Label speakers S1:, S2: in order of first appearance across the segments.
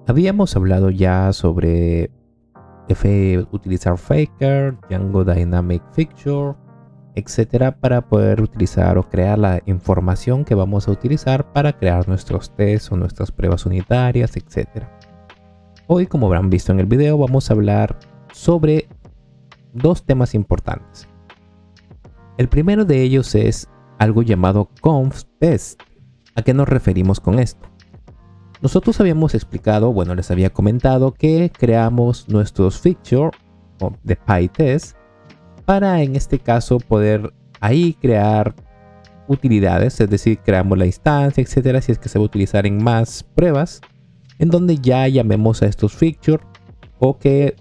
S1: Habíamos hablado ya sobre utilizar Faker, Django Dynamic Fixture, etcétera, para poder utilizar o crear la información que vamos a utilizar para crear nuestros tests o nuestras pruebas unitarias, etcétera. Hoy, como habrán visto en el video, vamos a hablar sobre dos temas importantes. El primero de ellos es algo llamado conf test. ¿A qué nos referimos con esto? Nosotros habíamos explicado, bueno, les había comentado que creamos nuestros fixture de PyTest para, en este caso, poder ahí crear utilidades, es decir, creamos la instancia, etcétera, si es que se va a utilizar en más pruebas, en donde ya llamemos a estos fixture o que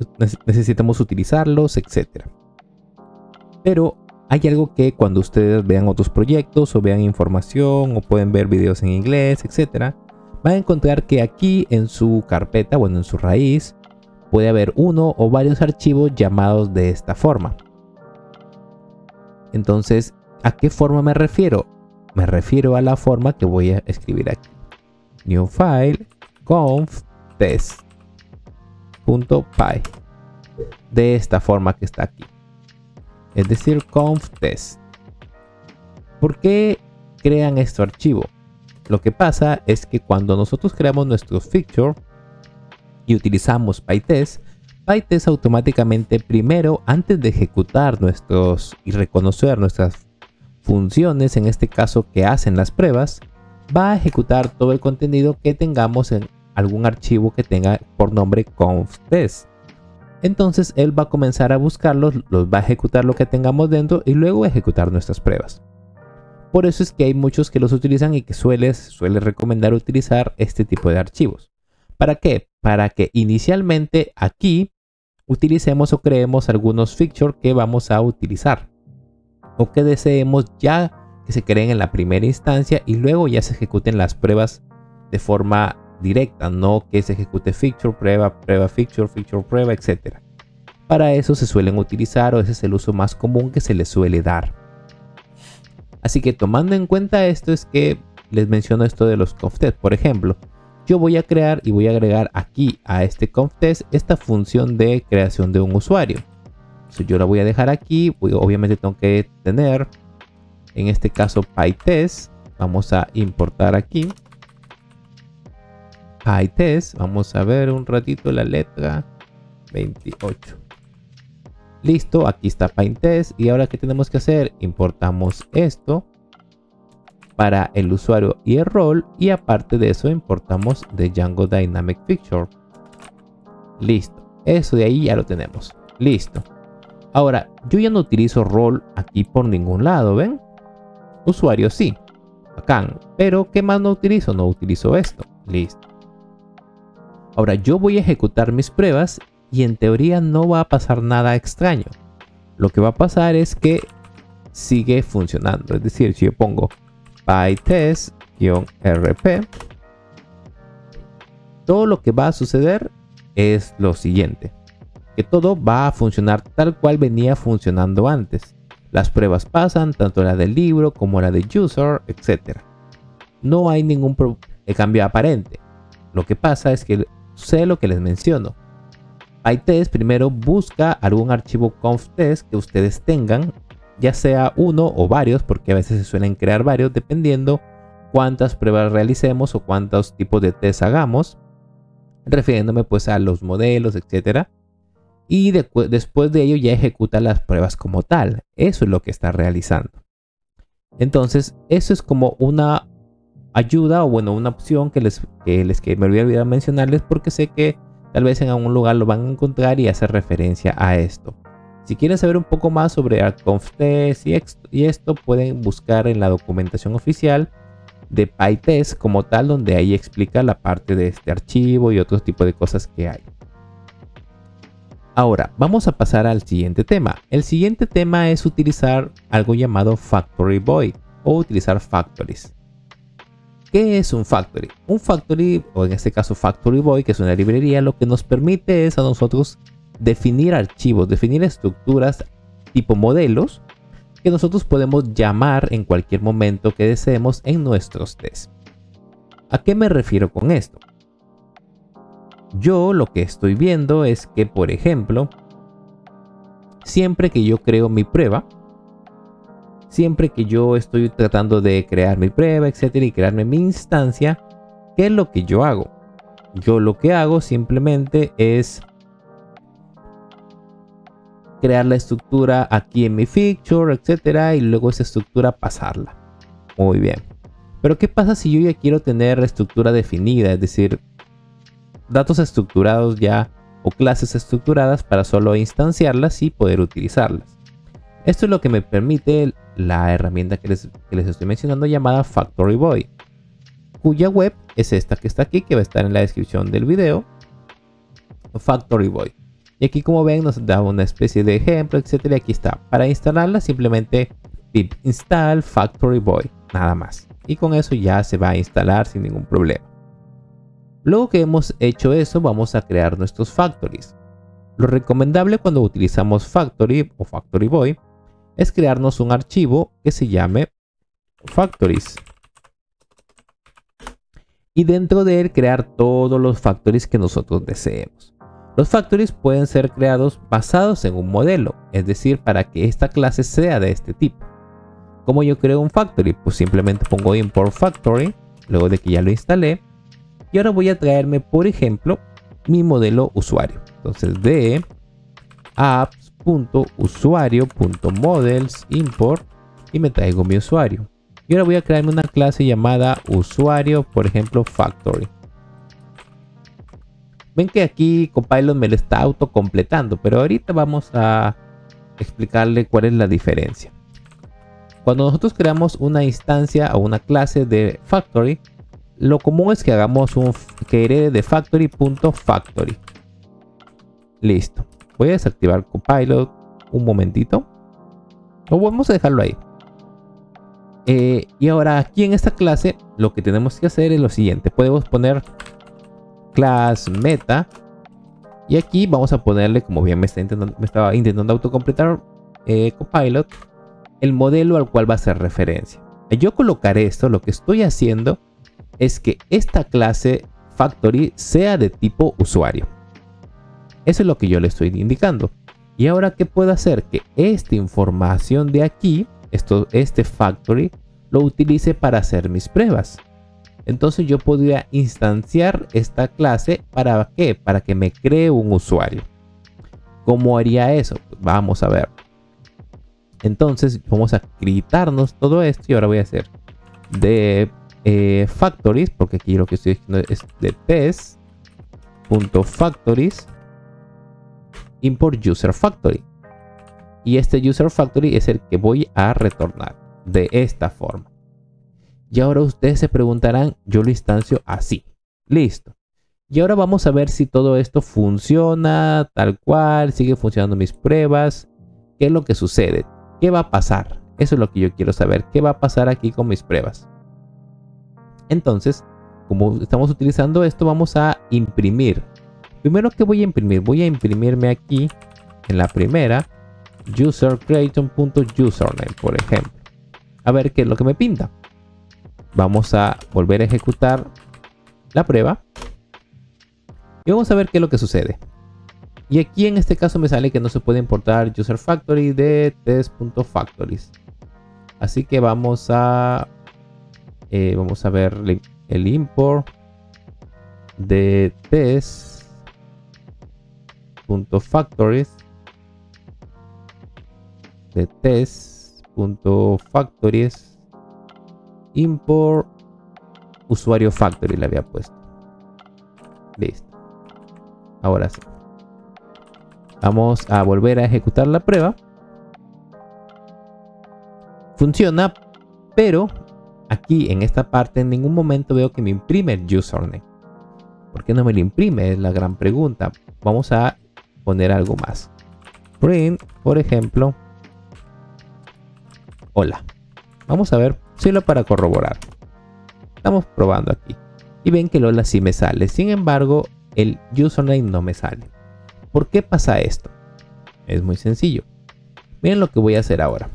S1: necesitamos utilizarlos, etcétera. Pero hay algo que cuando ustedes vean otros proyectos o vean información o pueden ver videos en inglés, etcétera, van a encontrar que aquí en su carpeta, bueno, en su raíz, puede haber uno o varios archivos llamados de esta forma. Entonces, ¿a qué forma me refiero? Me refiero a la forma que voy a escribir aquí. New file conf test.py. De esta forma que está aquí. Es decir, conf test. ¿Por qué crean este archivo? Lo que pasa es que cuando nosotros creamos nuestros fixture y utilizamos PyTest, PyTest automáticamente primero, antes de ejecutar y reconocer nuestras funciones, en este caso que hacen las pruebas, va a ejecutar todo el contenido que tengamos en algún archivo que tenga por nombre conf test. Entonces él va a comenzar a buscarlos, los va a ejecutar lo que tengamos dentro y luego ejecutar nuestras pruebas. Por eso es que hay muchos que los utilizan y que suele recomendar utilizar este tipo de archivos. ¿Para qué? Para que inicialmente aquí utilicemos o creemos algunos fixtures que vamos a utilizar o que deseemos ya que se creen en la primera instancia y luego ya se ejecuten las pruebas de forma directa, no que se ejecute fixture, prueba, prueba, fixture, prueba, etc. Para eso se suelen utilizar, o ese es el uso más común que se les suele dar. Así que tomando en cuenta esto es que les menciono esto de los conf test. Por ejemplo, yo voy a crear y voy a agregar aquí a este conf test esta función de creación de un usuario. Entonces yo la voy a dejar aquí. Obviamente tengo que tener, en este caso, PyTest. Vamos a importar aquí PyTest. Vamos a ver un ratito la letra 28. Listo, aquí está PyTest. Y ahora, ¿qué tenemos que hacer? Importamos esto para el usuario y el rol. Y aparte de eso, importamos de Django Dynamic Fixture. Listo. Eso de ahí ya lo tenemos. Listo. Ahora, yo ya no utilizo rol aquí por ningún lado, ¿ven? Usuario sí. Bacán. Pero, ¿qué más no utilizo? No utilizo esto. Listo. Ahora, yo voy a ejecutar mis pruebas. Y en teoría no va a pasar nada extraño. Lo que va a pasar es que sigue funcionando. Es decir, si yo pongo pytest-rp, todo lo que va a suceder es lo siguiente. Que todo va a funcionar tal cual venía funcionando antes. Las pruebas pasan, tanto la del libro como la de user, etc. No hay ningún cambio aparente. Lo que pasa es que sé lo que les menciono. PyTest primero busca algún archivo conf test que ustedes tengan, ya sea uno o varios, porque a veces se suelen crear varios dependiendo cuántas pruebas realicemos o cuántos tipos de test hagamos, refiriéndome pues a los modelos, etcétera. Y después de ello ya ejecuta las pruebas como tal. Eso es lo que está realizando. Entonces eso es como una ayuda o bueno, una opción que me había olvidado mencionarles, porque sé que tal vez en algún lugar lo van a encontrar y hacer referencia a esto. Si quieren saber un poco más sobre conf-test y esto, pueden buscar en la documentación oficial de PyTest como tal, donde ahí explica la parte de este archivo y otros tipos de cosas que hay. Ahora, vamos a pasar al siguiente tema. El siguiente tema es utilizar algo llamado Factory Void o utilizar factories. ¿Qué es un factory? Un factory, o en este caso Factory Void, que es una librería, lo que nos permite es a nosotros definir archivos, definir estructuras tipo modelos que nosotros podemos llamar en cualquier momento que deseemos en nuestros tests. ¿A qué me refiero con esto? Yo lo que estoy viendo es que, por ejemplo, siempre que yo creo mi prueba, siempre que yo estoy tratando de crear mi prueba, etcétera, y crearme mi instancia, ¿qué es lo que yo hago? Yo lo que hago simplemente es crear la estructura aquí en mi feature, etcétera, y luego esa estructura pasarla. Muy bien. Pero ¿qué pasa si yo ya quiero tener la estructura definida? Es decir, datos estructurados ya o clases estructuradas para solo instanciarlas y poder utilizarlas. Esto es lo que me permite la herramienta que les estoy mencionando llamada Factory Boy, cuya web es esta que está aquí, que va a estar en la descripción del video, Factory Boy. Y aquí, como ven, nos da una especie de ejemplo, etcétera. Y aquí está. Para instalarla, simplemente pip install Factory Boy, nada más. Y con eso ya se va a instalar sin ningún problema. Luego que hemos hecho eso, vamos a crear nuestros factories. Lo recomendable cuando utilizamos Factory o Factory Boy es crearnos un archivo que se llame Factories. Y dentro de él crear todos los factories que nosotros deseemos. Los factories pueden ser creados basados en un modelo, es decir, para que esta clase sea de este tipo. ¿Cómo yo creo un factory? Pues simplemente pongo import factory, luego de que ya lo instalé. Y ahora voy a traerme, por ejemplo, mi modelo usuario. Entonces de apps.usuario.models import y me traigo mi usuario. Y ahora voy a crearme una clase llamada usuario, por ejemplo, factory. Ven que aquí Copilot me lo está autocompletando, pero ahorita vamos a explicarle cuál es la diferencia. Cuando nosotros creamos una instancia o una clase de factory, lo común es que hagamos que herede de factory.factory. Listo. Voy a desactivar Copilot un momentito. O vamos a dejarlo ahí. Y ahora aquí en esta clase lo que tenemos que hacer es lo siguiente. Podemos poner class meta. Y aquí vamos a ponerle, como bien me estaba intentando autocompletar Copilot, el modelo al cual va a hacer referencia. Yo colocaré esto, lo que estoy haciendo es que esta clase factory sea de tipo usuario. Eso es lo que yo le estoy indicando. Y ahora, ¿qué puedo hacer? Que esta información de aquí, este factory, lo utilice para hacer mis pruebas. Entonces yo podría instanciar esta clase, ¿para qué? Para que me cree un usuario. ¿Cómo haría eso? Pues vamos a ver. Entonces vamos a quitarnos todo esto y ahora voy a hacer de factories, porque aquí lo que estoy diciendo es de test.factories import user factory. Y este user factory es el que voy a retornar de esta forma. Y ahora ustedes se preguntarán, yo lo instancio así. Listo. Y ahora vamos a ver si todo esto funciona tal cual, sigue funcionando mis pruebas. ¿Qué es lo que sucede? ¿Qué va a pasar? Eso es lo que yo quiero saber. ¿Qué va a pasar aquí con mis pruebas? Entonces, como estamos utilizando esto, vamos a imprimir. Primero, ¿qué voy a imprimir? Voy a imprimirme aquí en la primera userCreation.username, por ejemplo. A ver qué es lo que me pinta. Vamos a volver a ejecutar la prueba y vamos a ver qué es lo que sucede. Y aquí en este caso me sale que no se puede importar user factory de test.factories. Así que vamos a ver el import de test.factories de test.factories import usuario factory le había puesto. Listo. Ahora sí. Vamos a volver a ejecutar la prueba. Funciona, pero aquí en esta parte en ningún momento veo que me imprime el username. ¿Por qué no me lo imprime? Es la gran pregunta. Vamos a poner algo más. Print, por ejemplo, hola. Vamos a ver, solo para corroborar. Estamos probando aquí. Y ven que el hola sí me sale. Sin embargo, el username no me sale. ¿Por qué pasa esto? Es muy sencillo. Miren lo que voy a hacer ahora.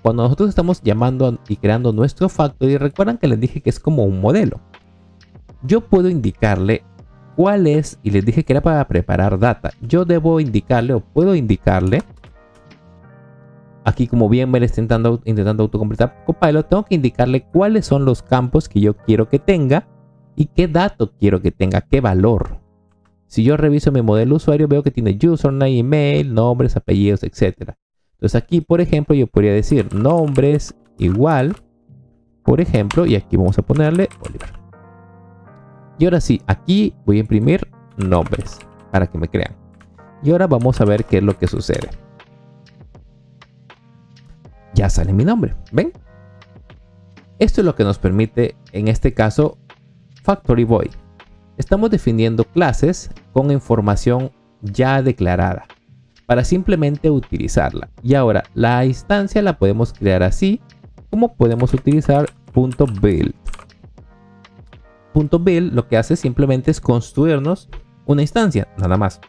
S1: cuando nosotros estamos llamando y creando nuestro factory, recuerdan que les dije que es como un modelo. Yo puedo indicarle cuál es, y les dije que era para preparar data. Yo debo indicarle, o puedo indicarle, aquí como bien me lo está intentando autocompletar Copilot, tengo que indicarle cuáles son los campos que yo quiero que tenga y qué dato quiero que tenga, qué valor. Si yo reviso mi modelo usuario, veo que tiene username, email, nombres, apellidos, etc. Entonces aquí, por ejemplo, yo podría decir nombres igual, por ejemplo, y aquí vamos a ponerle Oliver. Y ahora sí, aquí voy a imprimir nombres para que me crean. Y ahora vamos a ver qué es lo que sucede. Ya sale mi nombre, ¿ven? Esto es lo que nos permite, en este caso, Factory Void. Estamos definiendo clases con información ya declarada para simplemente utilizarla. Y ahora la instancia la podemos crear así, como podemos utilizar .build. .build lo que hace simplemente es construirnos una instancia, nada más.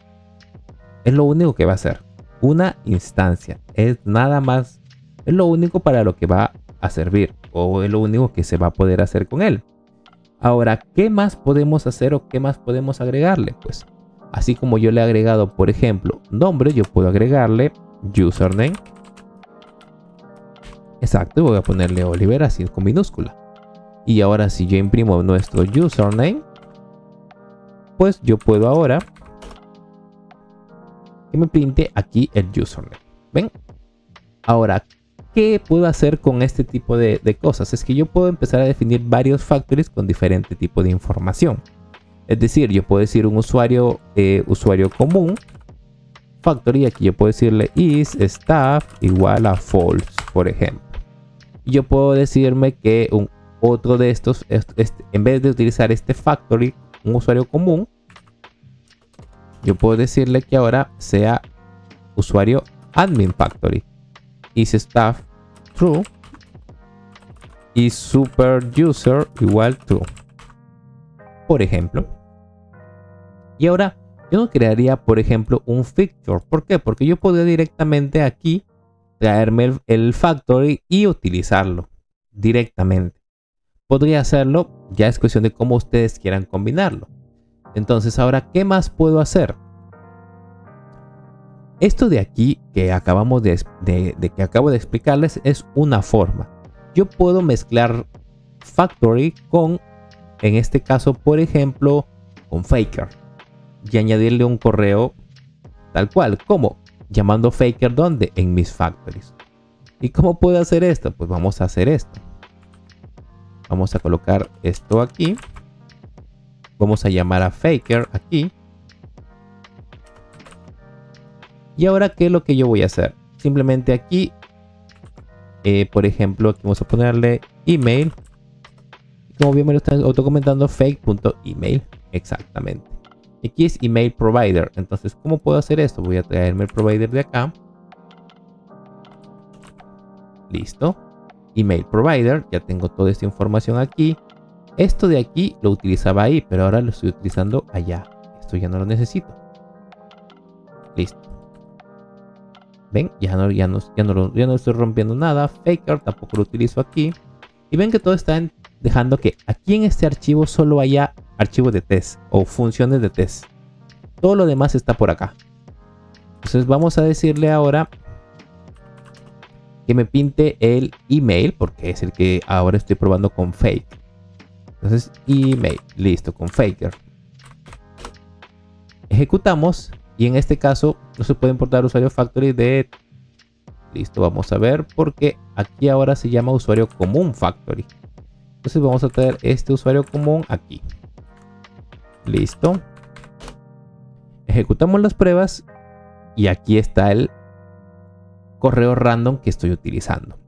S1: Es lo único que va a hacer. Una instancia. Es nada más. Es lo único para lo que va a servir. O es lo único que se va a poder hacer con él. Ahora, ¿qué más podemos hacer o qué más podemos agregarle? Pues, así como yo le he agregado, por ejemplo, nombre, yo puedo agregarle username. Exacto, y voy a ponerle Oliver así con minúscula. Y ahora si yo imprimo nuestro username, pues yo puedo ahora que me printe aquí el username. ¿Ven? Ahora, ¿qué puedo hacer con este tipo de cosas? Es que yo puedo empezar a definir varios factories con diferente tipo de información. Es decir, yo puedo decir un usuario común factory. Aquí yo puedo decirle is staff igual a false, por ejemplo. Y yo puedo decirme que otro de estos, en vez de utilizar este factory, un usuario común, yo puedo decirle que ahora sea usuario admin factory. Is staff true y super user igual true, por ejemplo. Y ahora yo no crearía, por ejemplo, un fixture. ¿Por qué? Porque yo podría directamente aquí traerme el factory y utilizarlo directamente. Podría hacerlo, ya es cuestión de cómo ustedes quieran combinarlo. Entonces ahora, ¿qué más puedo hacer? Esto de aquí que acabo de explicarles es una forma. Yo puedo mezclar factory con, en este caso, por ejemplo, con Faker y añadirle un correo tal cual. ¿Cómo? Llamando Faker, ¿dónde? En mis factories. ¿Y cómo puedo hacer esto? Pues vamos a hacer esto. Vamos a colocar esto aquí. Vamos a llamar a Faker aquí. Y ahora, ¿qué es lo que yo voy a hacer? Simplemente aquí, por ejemplo, aquí vamos a ponerle email. Como bien me lo están autocomentando, fake.email. Exactamente. Aquí es email provider. Entonces, ¿cómo puedo hacer esto? Voy a traerme el provider de acá. Listo. Email provider. Ya tengo toda esta información aquí. Esto de aquí lo utilizaba ahí, pero ahora lo estoy utilizando allá. Esto ya no lo necesito. Listo. Ven, ya no estoy rompiendo nada. Faker tampoco lo utilizo aquí. Y ven que todo está dejando que aquí en este archivo solo haya archivos de test o funciones de test. Todo lo demás está por acá. Entonces vamos a decirle ahora que me pinte el email, porque es el que ahora estoy probando con fake. Entonces email, listo, con Faker. Ejecutamos. Y en este caso no se puede importar usuario factory de... Listo, vamos a ver porque aquí ahora se llama usuario común factory. Entonces vamos a traer este usuario común aquí. Listo. Ejecutamos las pruebas y aquí está el correo random que estoy utilizando.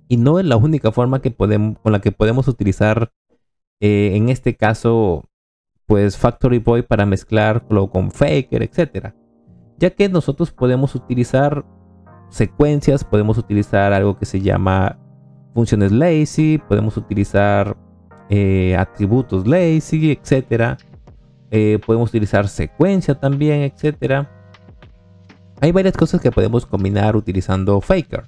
S1: Y no es la única forma con la que podemos utilizar en este caso pues Factory Void para mezclarlo con Faker, etcétera, ya que nosotros podemos utilizar secuencias, podemos utilizar algo que se llama funciones lazy, podemos utilizar atributos lazy, etcétera, podemos utilizar secuencia también, etcétera. Hay varias cosas que podemos combinar utilizando Faker.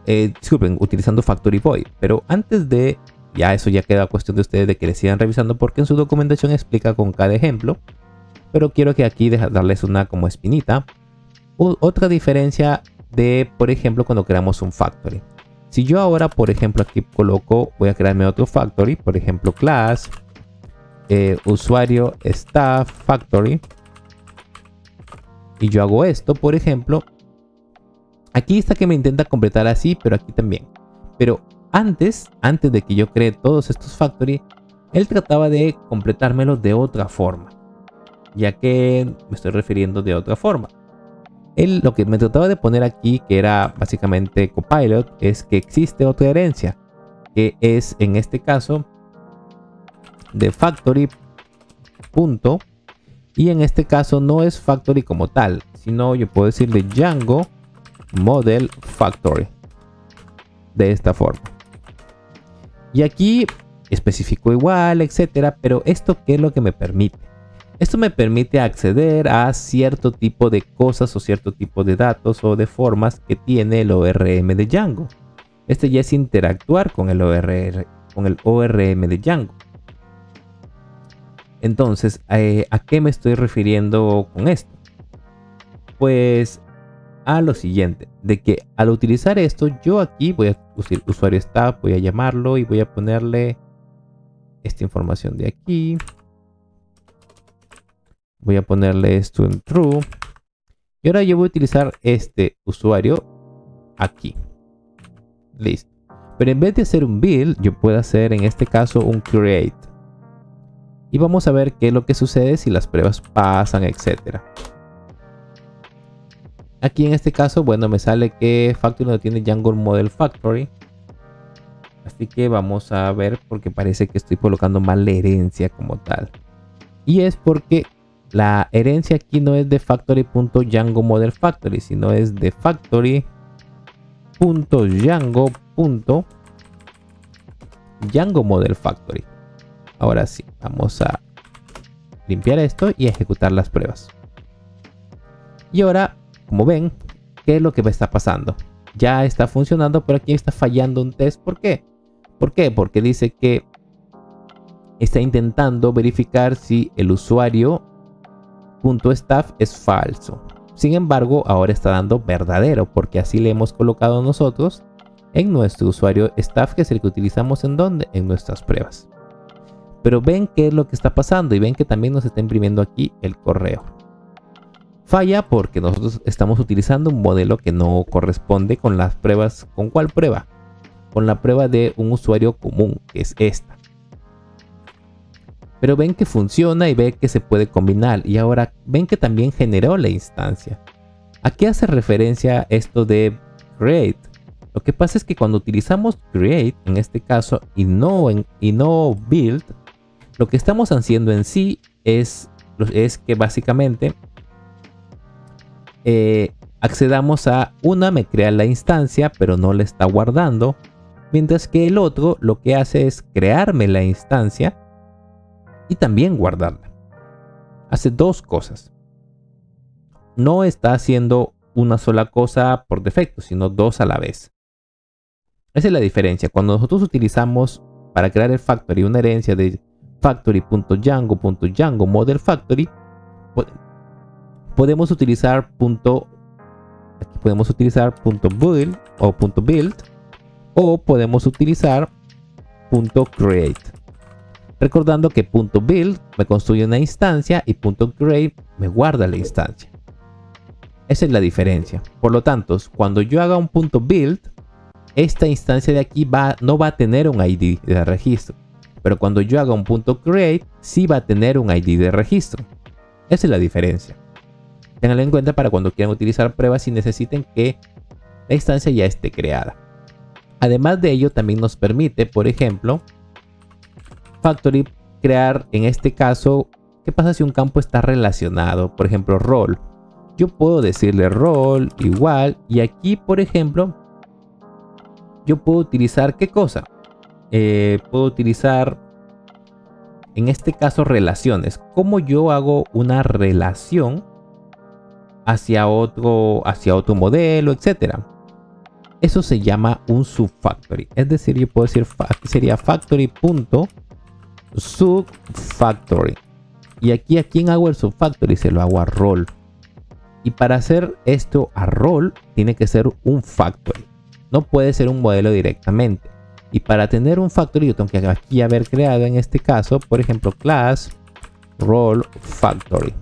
S1: disculpen, utilizando Factory Void. Pero antes de, ya eso ya queda cuestión de ustedes de que le sigan revisando, porque en su documentación explica con cada ejemplo. Pero quiero que aquí darles una como espinita. Otra diferencia de, por ejemplo, cuando creamos un factory. Si yo ahora, por ejemplo, aquí coloco, voy a crearme otro factory, por ejemplo, class, usuario staff factory. Y yo hago esto, por ejemplo. Aquí está que me intenta completar así, pero aquí también. Pero antes de que yo cree todos estos factory, él trataba de completármelo de otra forma. Ya que me estoy refiriendo de otra forma. Él lo que me trataba de poner aquí, que era básicamente Copilot, es que existe otra herencia. Que es en este caso de factory punto. Y en este caso no es factory como tal, sino yo puedo decirle Django Model Factory. De esta forma. Y aquí especifico igual, etcétera. Pero esto, ¿qué es lo que me permite? Esto me permite acceder a cierto tipo de cosas o cierto tipo de datos o de formas que tiene el ORM de Django. Este ya es interactuar con el ORM de Django. Entonces, ¿a qué me estoy refiriendo con esto? Pues a lo siguiente, de que al utilizar esto, yo aquí voy a usar usuario staff, voy a llamarlo y voy a ponerle esta información de aquí. Voy a ponerle esto en true. Y ahora yo voy a utilizar este usuario aquí. Listo. Pero en vez de hacer un build, yo puedo hacer en este caso un create. Y vamos a ver qué es lo que sucede si las pruebas pasan, etcétera. Aquí en este caso, bueno, me sale que Factory no tiene Django Model Factory. Así que vamos a ver, porque parece que estoy colocando mal la herencia como tal. Y es porque la herencia aquí no es de factory.django model factory, sino es de factory.django.django model factory. Ahora sí, vamos a limpiar esto y ejecutar las pruebas. Y ahora, como ven, ¿qué es lo que me está pasando? Ya está funcionando, pero aquí está fallando un test. ¿Por qué? ¿Por qué? Porque dice que está intentando verificar si el usuario .staff es falso. Sin embargo, ahora está dando verdadero, porque así le hemos colocado nosotros en nuestro usuario staff, que es el que utilizamos en donde, en nuestras pruebas. Pero ven qué es lo que está pasando y ven que también nos está imprimiendo aquí el correo. Falla porque nosotros estamos utilizando un modelo que no corresponde con las pruebas. ¿Con cuál prueba? Con la prueba de un usuario común, que es esta. Pero ven que funciona y ven que se puede combinar. Y ahora ven que también generó la instancia. ¿A qué hace referencia esto de create? Lo que pasa es que cuando utilizamos create, en este caso, y no build, lo que estamos haciendo en sí es que básicamente accedamos a una, me crea la instancia, pero no la está guardando. Mientras que el otro lo que hace es crearme la instancia y también guardarla. Hace dos cosas. No está haciendo una sola cosa por defecto, sino dos a la vez. Esa es la diferencia. Cuando nosotros utilizamos para crear el factory una herencia de factory.django.django model factory, podemos utilizar .build o .build, o podemos utilizar .create. Recordando que .build me construye una instancia y .create me guarda la instancia. Esa es la diferencia. Por lo tanto, cuando yo haga un .build, esta instancia de aquí no va a tener un ID de registro. Pero cuando yo haga un .create, sí va a tener un ID de registro. Esa es la diferencia. Ténganlo en cuenta para cuando quieran utilizar pruebas y necesiten que la instancia ya esté creada. Además de ello, también nos permite, por ejemplo, Factory crear, en este caso, ¿qué pasa si un campo está relacionado? Por ejemplo, role. Yo puedo decirle role igual, y aquí, por ejemplo, yo puedo utilizar ¿qué cosa? Puedo utilizar, en este caso, relaciones. ¿Cómo yo hago una relación hacia otro modelo, etcétera? Eso se llama un subfactory. Es decir, yo puedo decir aquí sería factory.subfactory. Y aquí a quién hago el subfactory, se lo hago a roll. Y para hacer esto a roll tiene que ser un factory. No puede ser un modelo directamente. Y para tener un factory yo tengo que aquí haber creado en este caso, por ejemplo, class roll factory.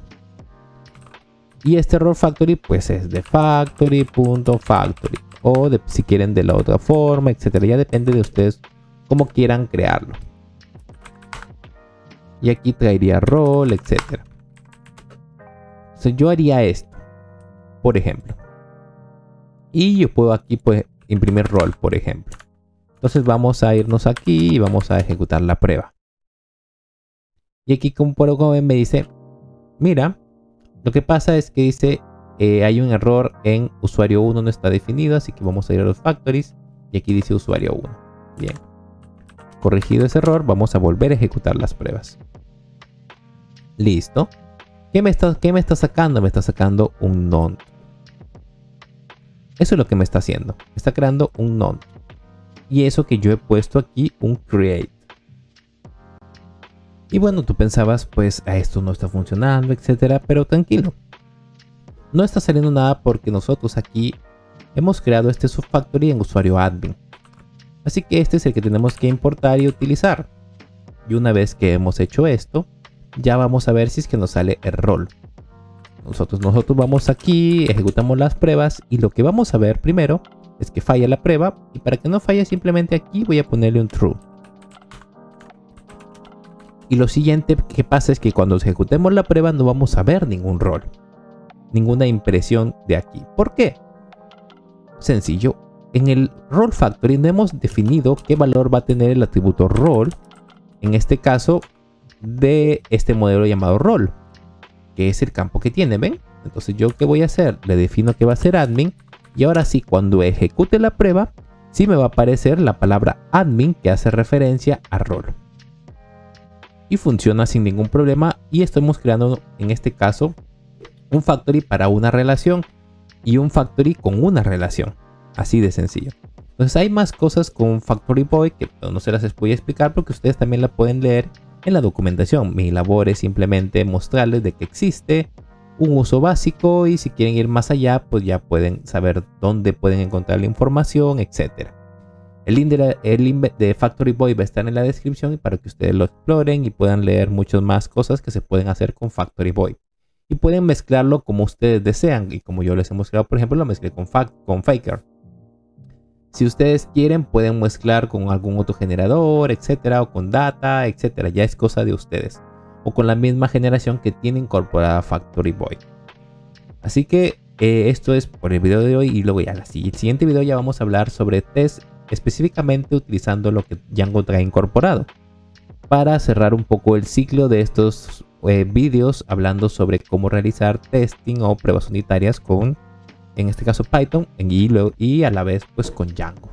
S1: Y este roll factory pues es de factory.factory. O de, si quieren de la otra forma, etcétera. Ya depende de ustedes cómo quieran crearlo. Y aquí traería roll, etcétera. Entonces yo haría esto, por ejemplo. Y yo puedo aquí pues imprimir roll, por ejemplo. Entonces vamos a irnos aquí y vamos a ejecutar la prueba. Y aquí como ven me dice, mira, lo que pasa es que dice hay un error en usuario 1 no está definido, así que vamos a ir a los factories y aquí dice usuario 1. Bien. Corregido ese error, vamos a volver a ejecutar las pruebas. Listo. ¿Qué me está sacando? Me está sacando un none. Eso es lo que me está haciendo. Me está creando un none. Y eso que yo he puesto aquí un create. Y bueno, tú pensabas, pues esto no está funcionando, etcétera, pero tranquilo. No está saliendo nada porque nosotros aquí hemos creado este subfactory en usuario admin. Así que este es el que tenemos que importar y utilizar. Y una vez que hemos hecho esto, ya vamos a ver si es que nos sale error. Nosotros vamos aquí, ejecutamos las pruebas y lo que vamos a ver primero es que falla la prueba. Y para que no falle simplemente aquí voy a ponerle un true. Y lo siguiente que pasa es que cuando ejecutemos la prueba no vamos a ver ningún rol. Ninguna impresión de aquí. ¿Por qué? Sencillo. En el roll factory no hemos definido qué valor va a tener el atributo roll. En este caso de este modelo llamado roll. Que es el campo que tiene, ¿ven? Entonces yo qué voy a hacer, le defino que va a ser admin. Y ahora sí, cuando ejecute la prueba, sí me va a aparecer la palabra admin que hace referencia a roll. Y funciona sin ningún problema. Y estamos creando en este caso un factory para una relación y un factory con una relación. Así de sencillo. Entonces hay más cosas con Factory Boy que no se las voy a explicar porque ustedes también la pueden leer en la documentación. Mi labor es simplemente mostrarles de que existe un uso básico y si quieren ir más allá pues ya pueden saber dónde pueden encontrar la información, etcétera. El link de Factory Boy va a estar en la descripción para que ustedes lo exploren y puedan leer muchas más cosas que se pueden hacer con Factory Boy. Y pueden mezclarlo como ustedes desean. Y como yo les he mostrado, por ejemplo, lo mezclé con Faker. Si ustedes quieren, pueden mezclar con algún otro generador, etcétera, o con data, etcétera. Ya es cosa de ustedes. O con la misma generación que tiene incorporada Factory Boy. Así que esto es por el video de hoy. Y luego ya en el siguiente video ya vamos a hablar sobre test, específicamente utilizando lo que Django trae incorporado. Para cerrar un poco el ciclo de estos vídeos hablando sobre cómo realizar testing o pruebas unitarias con, en este caso, Python y a la vez pues con Django.